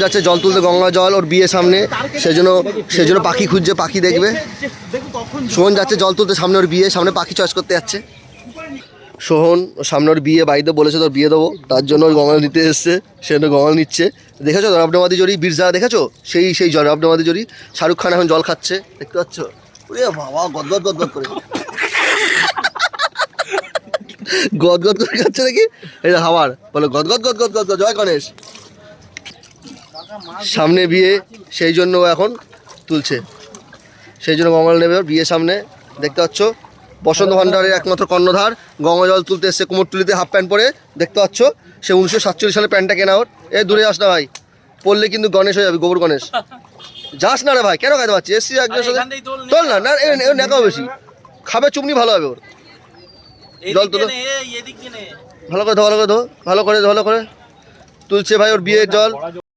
যাচ্ছে জল তুলতে, গঙ্গা জল ওর বিয়ে সামনে, সেজন্য পাখি খুঁজছে, পাখি দেখবে। সোহন যাচ্ছে জল তুলতে, সামনে ওর বিয়ে, সামনে পাখি চয়েস করতে যাচ্ছে। সোহন সামনে ওর বিয়ে, বাড়িতে বলেছে তোর বিয়ে দেবো, তার জন্য ওর গঙ্গা নিতে এসছে, সেজন্য গঙ্গা নিচ্ছে। দেখেছো রবডমাদি জরি বীরজা, দেখেছো সেই রবডমাদি জরি। শাহরুখ খান এখন জল খাচ্ছে, দেখতে পাচ্ছ? বাবা গদগদ গদগদ করে গদগদ করে খাচ্ছে নাকি? এই হাওয়ার বলো গদগদ গদগদ গদগদ। জয় গণেশ। সামনে বিয়ে, সেই জন্য ও এখন তুলছে, সেই জন্য গঙ্গা নেবে ওর বিয়ে সামনে। দেখতে পাচ্ছ বসন্ত ভান্ডারের একমাত্র কর্ণধার গঙ্গা জল তুলতে এসছে, কোমরটুলিতে হাফ প্যান্ট পরে। দেখতে পাচ্ছ সে 1947 সালে প্যান্টটা কেনা ওর। দূরে যাস না ভাই, পড়লে কিন্তু গণেশ হয়ে যাবে, গোবর গণেশ। যাস না রে ভাই, কেন খাইতে পারছি? এসছি একজনের সাথে, তোল না, না নেকাও বেশি খাবে, চুমনি ভালো হবে ওর। জল তুলো, ভালো করে ধো, ভালো করে ধো, ভালো করে তুলছে ভাই ওর বিয়ের জল।